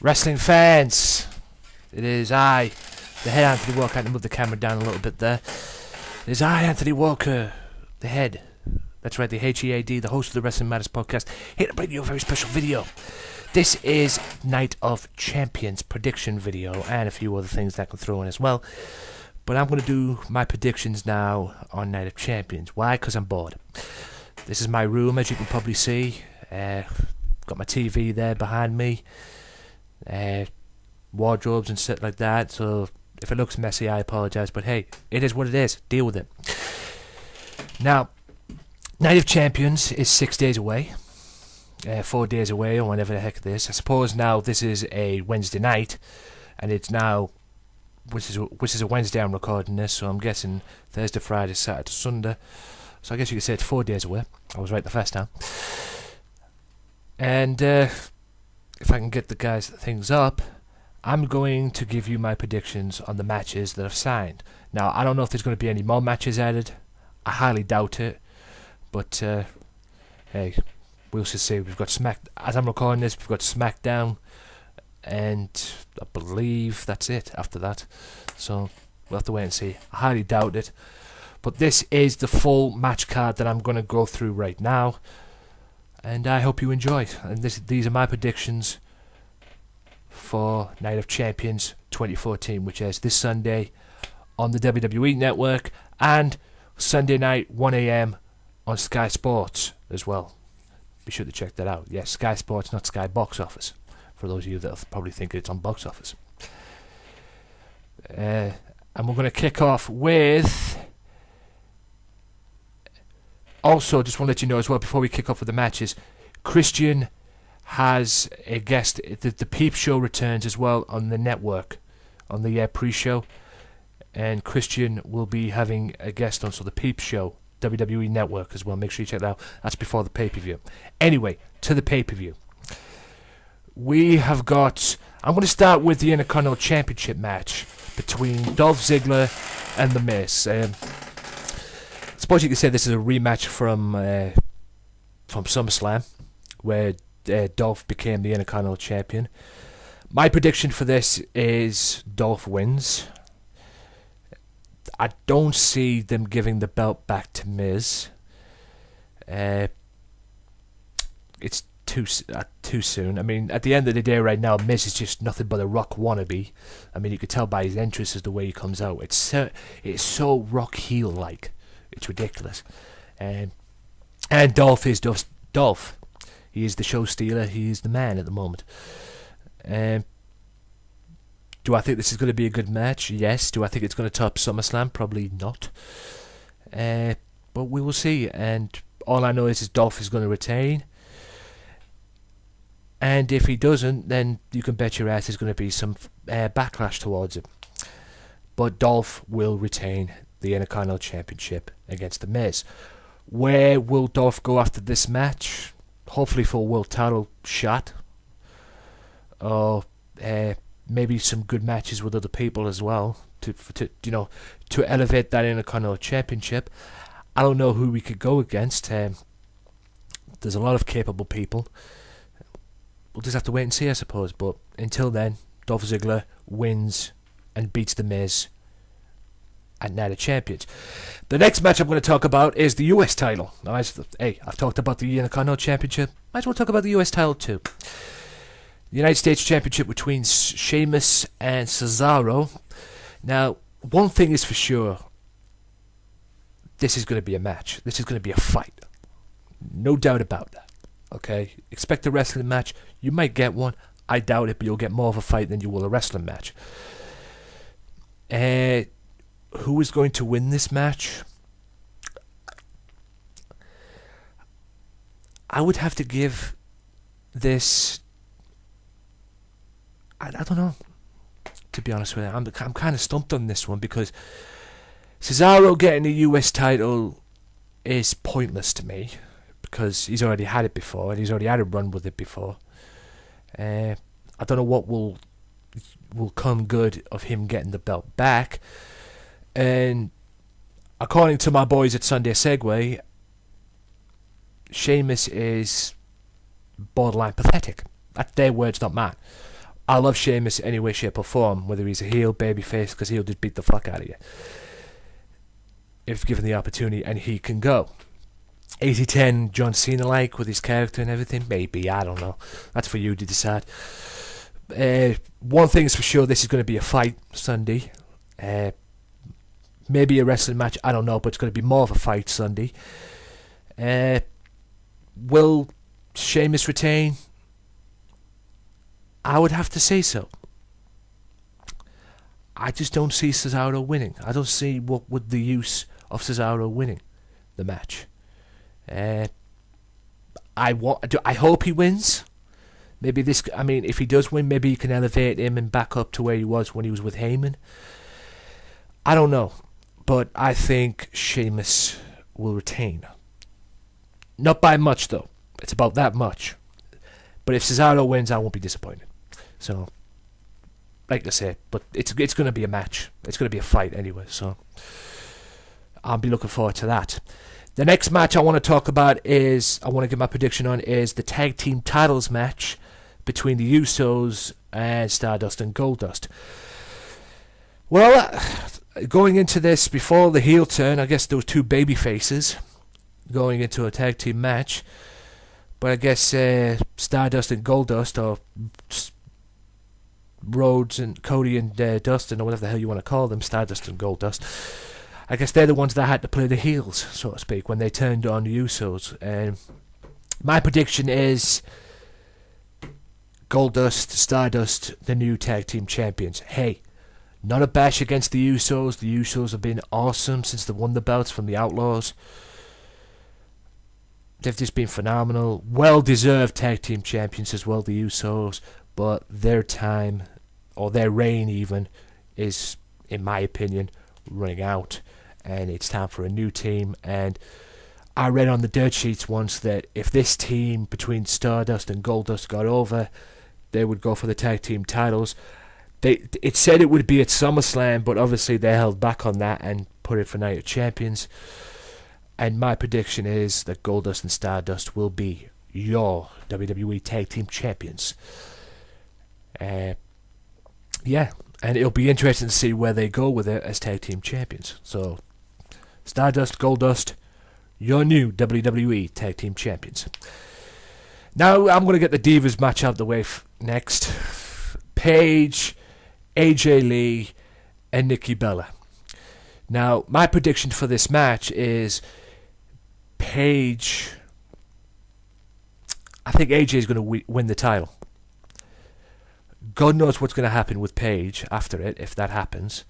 Wrestling fans, it is I, the head Anthony Walker. I had to move the camera down a little bit there. It is I, Anthony Walker, the head. That's right, the HEAD, the host of the Wrestling Matters podcast, here to bring you a very special video. This is Night of Champions prediction video, and a few other things that I can throw in as well. But I'm going to do my predictions now on Night of Champions. Why? Because I'm bored. This is my room, as you can probably see. Got my TV there behind me. Wardrobes and shit like that. So if it looks messy, I apologise. But hey, it is what it is. Deal with it. Now, Night of Champions is 6 days away. 4 days away, or whenever the heck it is. I suppose now this is a Wednesday night, and it's now, which is a Wednesday I'm recording this, so I'm guessing Thursday, Friday, Saturday, Sunday. So I guess you could say it's 4 days away. I was right the first time. And if I can get the guys things up, I'm going to give you my predictions on the matches that I've signed. Now, I don't know if there's going to be any more matches added. I highly doubt it. But, hey, we'll just see. We've got as I'm recording this, we've got SmackDown. And I believe that's it after that. So, we'll have to wait and see. I highly doubt it. But this is the full match card that I'm going to go through right now. And I hope you enjoy. And these are my predictions for Night of Champions 2014, which is this Sunday on the WWE Network and Sunday night 1 AM on Sky Sports as well. Be sure to check that out. Yes, Sky Sports, not Sky Box Office, for those of you that probably think it's on Box Office. And we're going to kick off with... Also, just want to let you know as well, before we kick off with the matches, Christian has a guest. The Peep Show returns as well on the network, on the pre-show. And Christian will be having a guest on the Peep Show, WWE Network as well. Make sure you check that out. That's before the pay-per-view. Anyway, to the pay-per-view. We have got... I'm going to start with the Intercontinental Championship match between Dolph Ziggler and The Miz. I suppose you could say this is a rematch from SummerSlam, where Dolph became the Intercontinental Champion. My prediction for this is Dolph wins. I don't see them giving the belt back to Miz. It's too soon. I mean, at the end of the day right now, Miz is just nothing but a Rock wannabe. I mean, you could tell by his entrance as the way he comes out. It's so Rock heel-like. It's ridiculous. And Dolph is just Dolph. He is the show stealer. He is the man at the moment. Do I think this is going to be a good match? Yes. Do I think it's going to top SummerSlam? Probably not. But we will see. And all I know is Dolph is going to retain. And if he doesn't, then you can bet your ass there's going to be some backlash towards him. But Dolph will retain the Intercontinental Championship against The Miz. Where will Dolph go after this match? Hopefully for a world title shot. Or maybe some good matches with other people as well to elevate that Intercontinental Championship. I don't know who we could go against. There's a lot of capable people. We'll just have to wait and see, I suppose. But until then, Dolph Ziggler wins and beats The Miz at Night of Champions. The next match I'm going to talk about is the US title. Now, I've talked about the Intercontinental Championship. Might as well talk about the US title too. The United States Championship between Sheamus and Cesaro. Now, one thing is for sure. This is going to be a match. This is going to be a fight. No doubt about that. Okay? Expect a wrestling match. You might get one. I doubt it, but you'll get more of a fight than you will a wrestling match. Who is going to win this match? I would have to give this... I don't know, to be honest with you. I'm kind of stumped on this one because Cesaro getting the US title is pointless to me because he's already had it before and he's already had a run with it before. I don't know what will come good of him getting the belt back. And according to my boys at Sunday Segway, Sheamus is borderline pathetic. That's their words, not mine. I love Sheamus any way, shape or form, whether he's a heel, babyface, because he'll just beat the fuck out of you if given the opportunity, and he can go. 80-10 John Cena like with his character and everything, maybe, I don't know. That's for you to decide. One thing is for sure, this is going to be a fight Sunday. Maybe a wrestling match, I don't know, but it's going to be more of a fight Sunday. Will Sheamus retain? I would have to say so. I just don't see Cesaro winning. I don't see what would the use of Cesaro winning the match. I hope he wins. Maybe this. I mean, if he does win, maybe you can elevate him and back up to where he was when he was with Heyman. I don't know, but I think Sheamus will retain. Not by much though. It's about that much. But if Cesaro wins, I won't be disappointed. So, like I say, but it's going to be a match. It's going to be a fight anyway. So, I'll be looking forward to that. The next match I want to talk about is, I want to give my prediction on, is the tag team titles match between the Usos and Stardust and Goldust. Well, going into this, before the heel turn, I guess there was two baby faces going into a tag team match. But I guess Stardust and Goldust, or Rhodes and Cody and Dustin, or whatever the hell you want to call them, Stardust and Goldust, I guess they're the ones that had to play the heels, so to speak, when they turned on the Usos. And my prediction is Goldust, Stardust, the new tag team champions. Hey, not a bash against the Usos. The Usos have been awesome since they won the belts from the Outlaws. They've just been phenomenal. Well-deserved tag team champions as well, the Usos. But their time, or their reign even, is, in my opinion, running out. And it's time for a new team. And I read on the dirt sheets once that if this team between Stardust and Goldust got over, they would go for the tag team titles. It said it would be at SummerSlam, but obviously they held back on that and put it for Night of Champions. And my prediction is that Goldust and Stardust will be your WWE Tag Team Champions. Yeah, and it'll be interesting to see where they go with it as Tag Team Champions. So, Stardust, Goldust, your new WWE Tag Team Champions. Now, I'm going to get the Divas match out of the way next. Paige, AJ Lee, and Nikki Bella. Now, my prediction for this match is Paige. I think AJ is going to win the title. God knows what's going to happen with Paige after it, if that happens.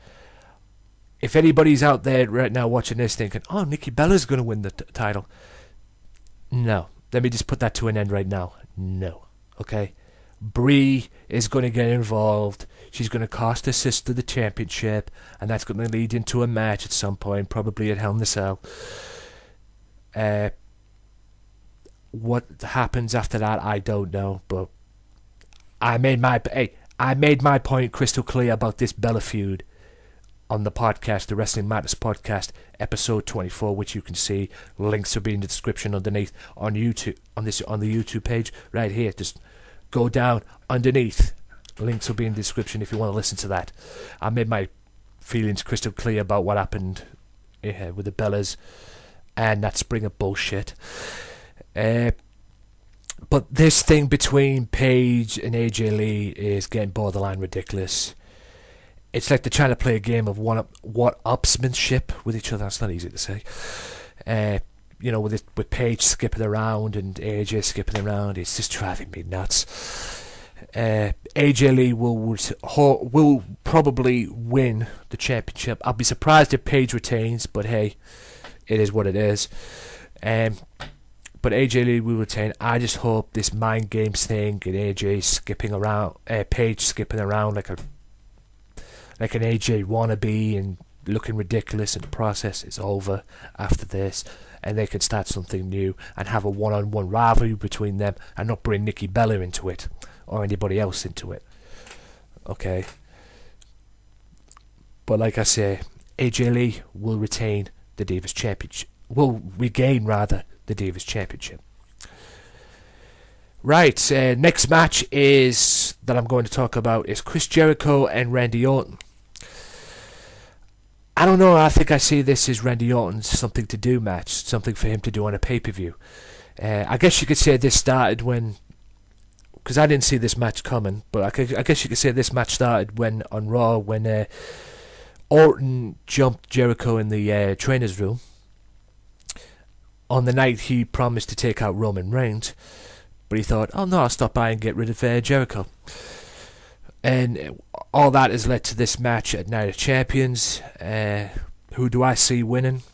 If anybody's out there right now watching this thinking, oh, Nikki Bella's going to win the title. No. Let me just put that to an end right now. No. Okay? Brie is going to get involved. She's going to cost her sister the championship, and that's going to lead into a match at some point, probably at Hell in a Cell. What happens after that, I don't know, but I made my point crystal clear about this Bella feud on the podcast, the Wrestling Matters podcast, episode 24, which you can see. Links will be in the description underneath on YouTube, on the YouTube page right here. Just go down underneath. Links will be in the description if you want to listen to that. I made my feelings crystal clear about what happened with the Bellas and that spring of bullshit. But this thing between Paige and AJ Lee is getting borderline ridiculous. It's like they're trying to play a game of one-upsmanship with each other. That's not easy to say. With Paige skipping around and AJ skipping around, it's just driving me nuts. AJ Lee will probably win the championship. I'll be surprised if Paige retains, but hey, it is what it is. But AJ Lee will retain. I just hope this mind games thing and AJ skipping around, Paige skipping around like an AJ wannabe and looking ridiculous in the process is over after this, and they can start something new and have a one-on-one rivalry between them and not bring Nikki Bella into it or anybody else into it. Okay. But like I say, AJ Lee will retain the Divas Championship. Will regain, rather, the Divas Championship. Right, next match is that I'm going to talk about is Chris Jericho and Randy Orton. I don't know, I think I see this as Randy Orton's something to do match, something for him to do on a pay-per-view. I guess you could say this started when, because I didn't see this match coming, but I guess you could say this match started when on Raw, when Orton jumped Jericho in the trainer's room on the night he promised to take out Roman Reigns. But he thought, oh no, I'll stop by and get rid of Jericho. And all that has led to this match at Night of Champions. Who do I see winning?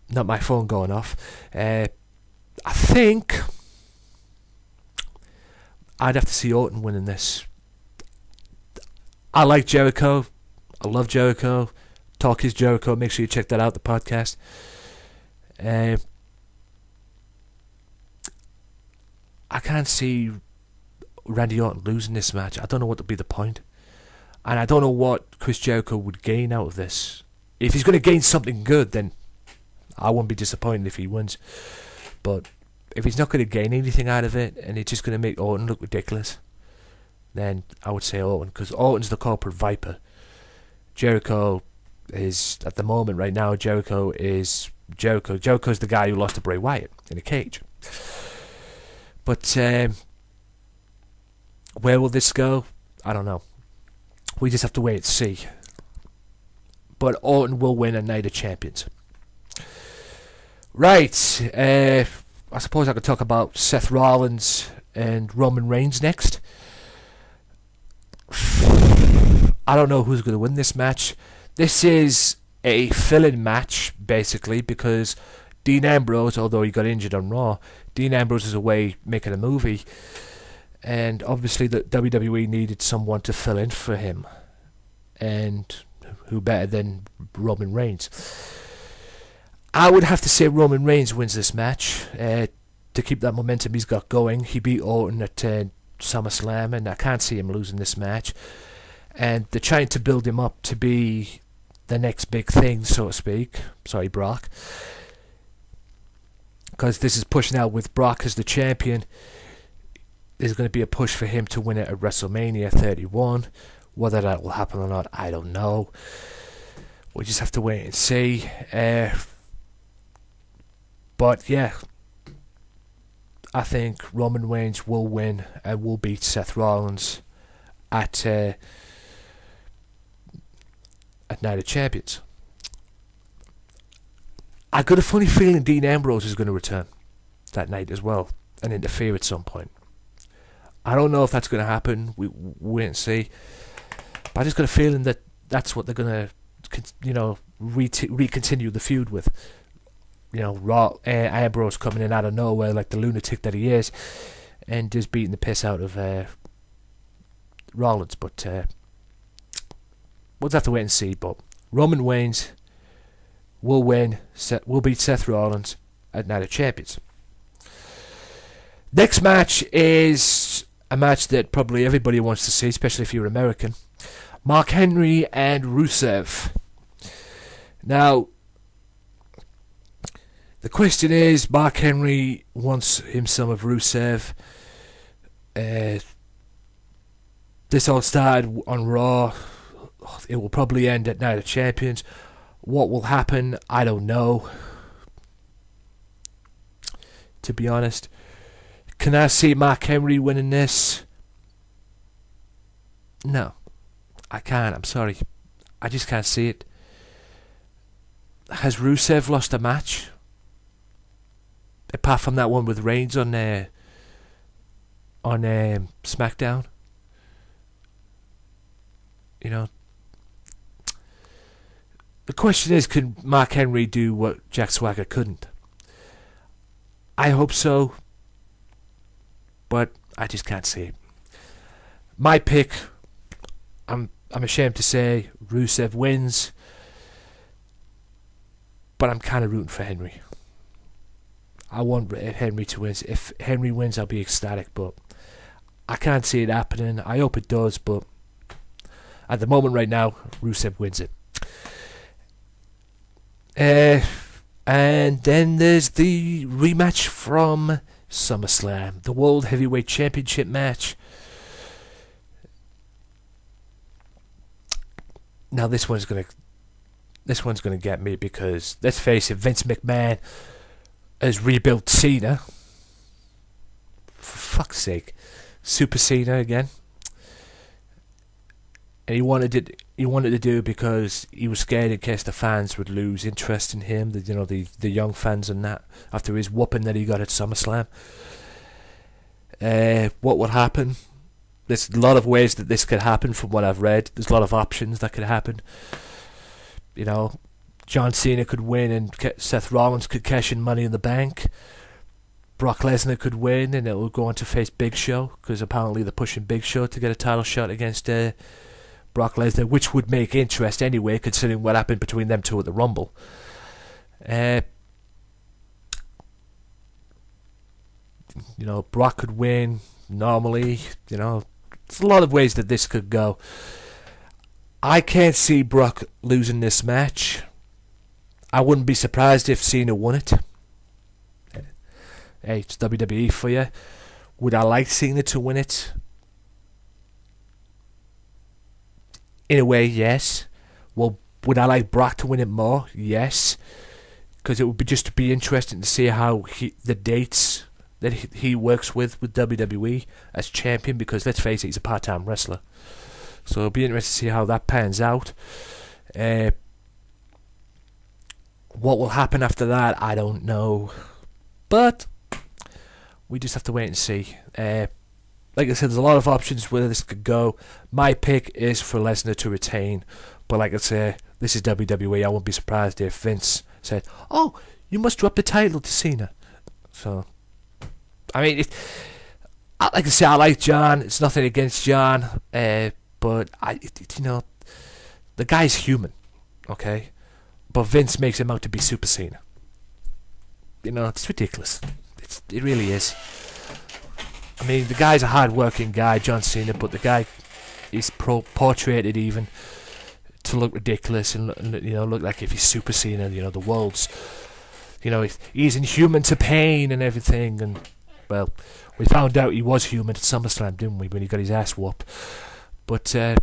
Not my phone going off. I think I'd have to see Orton winning this. I like Jericho. I love Jericho. Talk is Jericho. Make sure you check that out, the podcast. I can't see Randy Orton losing this match. I don't know what would be the point. And I don't know what Chris Jericho would gain out of this. If he's going to gain something good, then I won't be disappointed if he wins. But if he's not going to gain anything out of it, and it's just going to make Orton look ridiculous, then I would say Orton. Because Orton's the corporate viper. Jericho is, at the moment right now, Jericho is Jericho. Jericho's the guy who lost to Bray Wyatt in a cage. But where will this go? I don't know. We just have to wait and see. But Orton will win a Night of Champions. Right. I suppose I could talk about Seth Rollins and Roman Reigns next. I don't know who's going to win this match. This is a fill-in match, basically, because Dean Ambrose, although he got injured on Raw, Dean Ambrose is away making a movie, and obviously the WWE needed someone to fill in for him, and who better than Roman Reigns? I would have to say Roman Reigns wins this match to keep that momentum he's got going. He beat Orton at SummerSlam, and I can't see him losing this match. And they're trying to build him up to be the next big thing, so to speak. Sorry, Brock. Because this is pushing out with Brock as the champion. There's going to be a push for him to win it at WrestleMania 31. Whether that will happen or not, I don't know. We just have to wait and see. But yeah, I think Roman Reigns will win and will beat Seth Rollins at Night of Champions. I got a funny feeling Dean Ambrose is going to return that night as well and interfere at some point. I don't know if that's going to happen. We wait and see. But I just got a feeling that that's what they're going to, re-continue the feud with. Ambrose coming in out of nowhere like the lunatic that he is, and just beating the piss out of Rollins. But we'll have to wait and see. But Roman Reigns will win. Will beat Seth Rollins at Night of Champions. Next match is a match that probably everybody wants to see, especially if you're American. Mark Henry and Rusev. Now, the question is, Mark Henry wants him some of Rusev. This all started on Raw. It will probably end at Night of Champions. What will happen, I don't know. To be honest. Can I see Mark Henry winning this? No. I can't, I'm sorry. I just can't see it. Has Rusev lost a match? Apart from that one with Reigns on SmackDown. The question is, can Mark Henry do what Jack Swagger couldn't? I hope so, but I just can't see it. My pick, I'm ashamed to say, Rusev wins, but I'm kind of rooting for Henry. I want Henry to win. If Henry wins, I'll be ecstatic, but I can't see it happening. I hope it does, but at the moment right now, Rusev wins it. And then there's the rematch from SummerSlam, the World Heavyweight Championship match. Now this one's gonna get me, because let's face it, Vince McMahon has rebuilt Cena. For fuck's sake, Super Cena again. And he wanted to do it because he was scared in case the fans would lose interest in him, the young fans and that, after his whooping that he got at SummerSlam. What would happen? There's a lot of ways that this could happen from what I've read. There's a lot of options that could happen. John Cena could win and Seth Rollins could cash in Money in the Bank. Brock Lesnar could win and it will go on to face Big Show, because apparently they're pushing Big Show to get a title shot against Brock Lesnar, which would make interest anyway, considering what happened between them two at the Rumble. Brock could win normally. There's a lot of ways that this could go. I can't see Brock losing this match. I wouldn't be surprised if Cena won it. Hey, it's WWE for you. Would I like Cena to win it? In a way, yes. Well, would I like Brock to win it more? Yes. Because it would be interesting to see how the dates that he works with WWE as champion, because let's face it, he's a part-time wrestler. So it'll be interesting to see how that pans out. What will happen after that, I don't know. But we just have to wait and see. Like I said, there's a lot of options where this could go. My pick is for Lesnar to retain. But like I say, this is WWE. I wouldn't be surprised if Vince said, "Oh, you must drop the title to Cena." So, I mean, like I say, I like John. It's nothing against John. But, the guy's human. Okay? But Vince makes him out to be Super Cena. It's ridiculous. It really is. I mean, the guy's a hard-working guy, John Cena, but the guy is portrayed even to look ridiculous and look like if he's Super Cena, the world's, he's inhuman to pain and everything. And well, we found out he was human at SummerSlam, didn't we, when he got his ass whooped? But I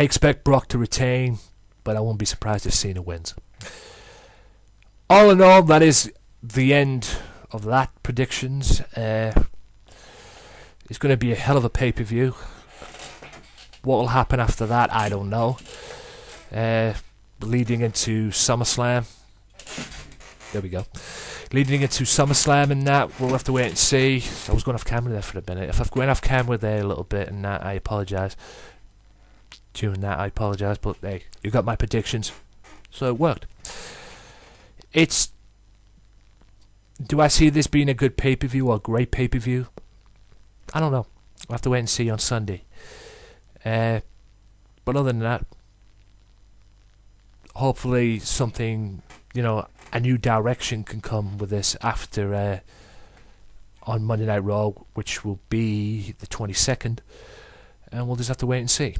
expect Brock to retain, but I won't be surprised if Cena wins. All in all, that is the end of that predictions. It's going to be a hell of a pay-per-view. What will happen after that, I don't know. Leading into SummerSlam. There we go. Leading into SummerSlam and that, we'll have to wait and see. I was going off camera there for a minute. If I've gone off camera there a little bit and that, I apologise. During that, I apologise. But hey, you got my predictions. So it worked. Do I see this being a good pay-per-view or a great pay-per-view? I don't know. I'll have to wait and see on Sunday. But other than that, hopefully something, a new direction can come with this after on Monday Night Raw, which will be the 22nd. And we'll just have to wait and see.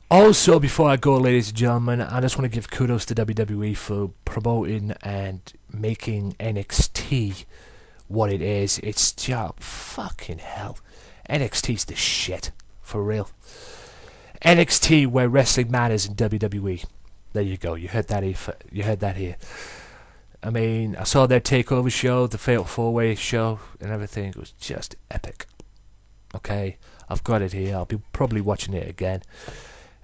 Also, before I go, ladies and gentlemen, I just want to give kudos to WWE for promoting and making NXT what it is. It's just fucking hell. NXT's the shit, for real. NXT, where wrestling matters in WWE. There you go. You heard that here. I mean, I saw their takeover show, the Fatal 4-Way show, and everything. It was just epic. Okay, I've got it here. I'll be probably watching it again.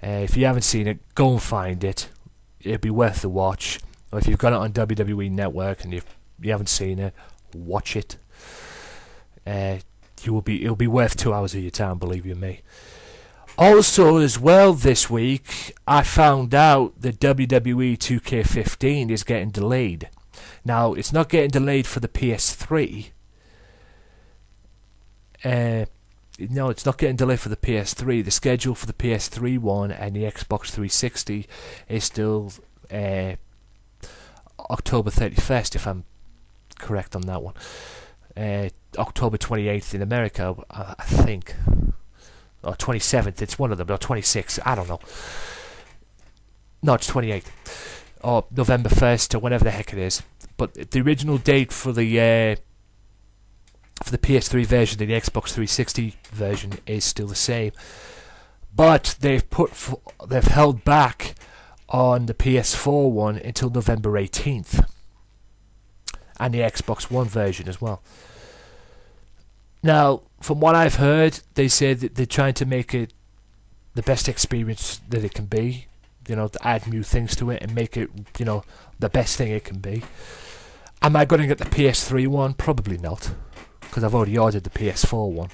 If you haven't seen it, go and find it. It'll be worth the watch. Or if you've got it on WWE Network and you haven't seen it, watch it. It'll be worth 2 hours of your time, believe you me. Also, as well, this week, I found out that WWE 2K15 is getting delayed. Now, it's not getting delayed for the PS3. No, it's not getting delayed for the PS3. The schedule for the PS3 one and the Xbox 360 is still October 31st, if I'm correct on that one. October 28th in America, I think. Or 27th, it's one of them. Or 26th, I don't know. No, it's 28th. Or November 1st, or whatever the heck it is. but the original date for the PS3 version and the Xbox 360 version is still the same. But they've held back on the PS4 one until November 18th. And the Xbox One version as well. Now, from what I've heard, they say that they're trying to make it the best experience that it can be. You know, to add new things to it and make it, you know, the best thing it can be. Am I going to get the PS3 one? Probably not, because I've already ordered the PS4 one.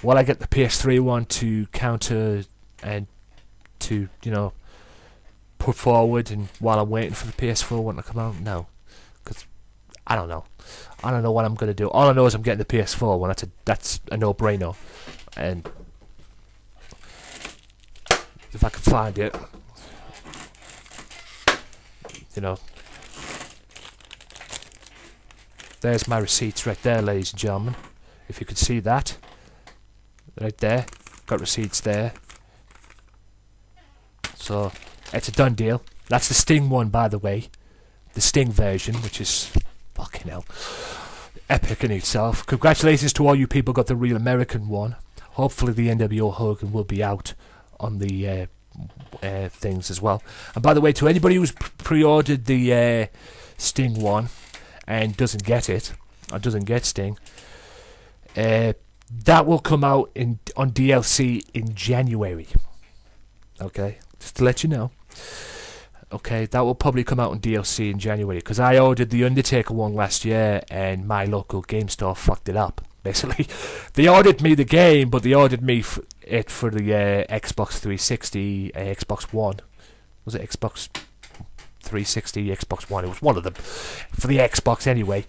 Will I get the PS3 one to counter and to, you know, put forward and while I'm waiting for the PS4 one to come out? No, because I don't know. I don't know what I'm going to do. All I know is I'm getting the PS4 one. That's a no-brainer. And if I can find it, you know, there's my receipts right there, ladies and gentlemen. If you could see that, right there, got receipts there. So it's a done deal. That's the Sting one, by the way, the Sting version, which is fucking hell epic in itself. Congratulations to all you people who got the real American one. Hopefully the NWO Hogan will be out on the things as well. And by the way, to anybody who's pre-ordered the Sting one and doesn't get it, or doesn't get Sting, that will come out on DLC in January. Okay, just to let you know. Okay, that will probably come out on DLC in January, because I ordered the Undertaker one last year and my local game store fucked it up. Basically, they ordered me the game, but they ordered me it for the Xbox 360, Xbox One. Was it Xbox 360, Xbox One? It was one of them. For the Xbox anyway,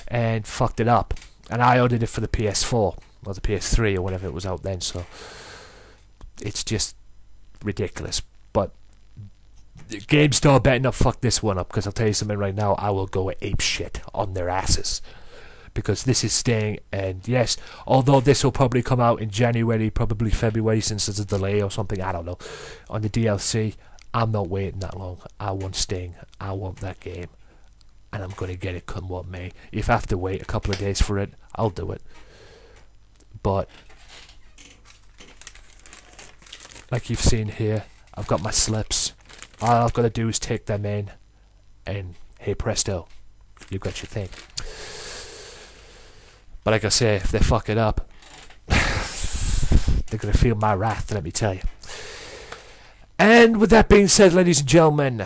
and fucked it up. And I ordered it for the PS4, or the PS3, or whatever it was out then, so it's just ridiculous. But the Game Store better not fuck this one up, because I'll tell you something right now, I will go ape shit on their asses. Because this is Sting, and yes, although this will probably come out in January, probably February, since there's a delay or something, I don't know, on the DLC, I'm not waiting that long. I want Sting, I want that game, and I'm going to get it come what may. If I have to wait a couple of days for it, I'll do it. But like you've seen here, I've got my slips. All I've got to do is take them in, and hey presto, you've got your thing. But like I say, if they fuck it up, they're going to feel my wrath, let me tell you. And with that being said, ladies and gentlemen,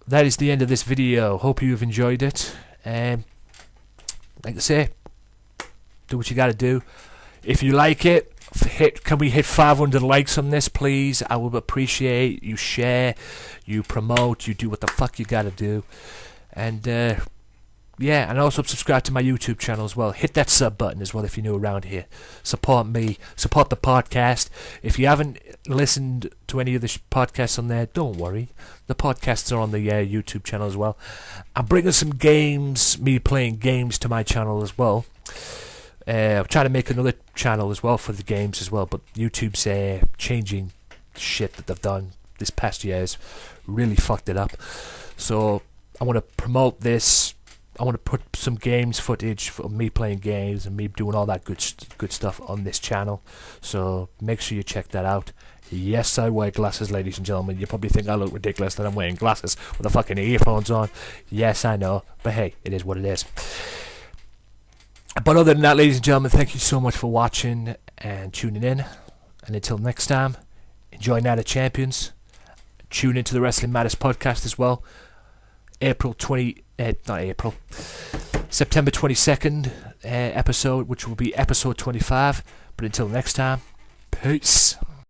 that is the end of this video. Hope you've enjoyed it. Like I say, do what you got to do. If you like it, can we hit 500 likes on this, please? I would appreciate you share, you promote, you do what the fuck you got to do. And yeah, and also subscribe to my YouTube channel as well. Hit that sub button as well if you're new around here. Support me. Support the podcast. If you haven't listened to any of the podcasts on there, don't worry. The podcasts are on the YouTube channel as well. I'm bringing some games, me playing games, to my channel as well. I'm trying to make another channel as well for the games as well, but YouTube's changing shit that they've done this past years. Really fucked it up. So I want to promote this. I want to put some games footage of me playing games and me doing all that good stuff on this channel. So make sure you check that out. Yes, I wear glasses, ladies and gentlemen. You probably think I look ridiculous that I'm wearing glasses with the fucking earphones on. Yes, I know. But hey, it is what it is. But other than that, ladies and gentlemen, thank you so much for watching and tuning in. And until next time, enjoy Night of Champions. Tune into the Wrestling Matters podcast as well. September 22nd episode, which will be episode 25. But until next time, peace.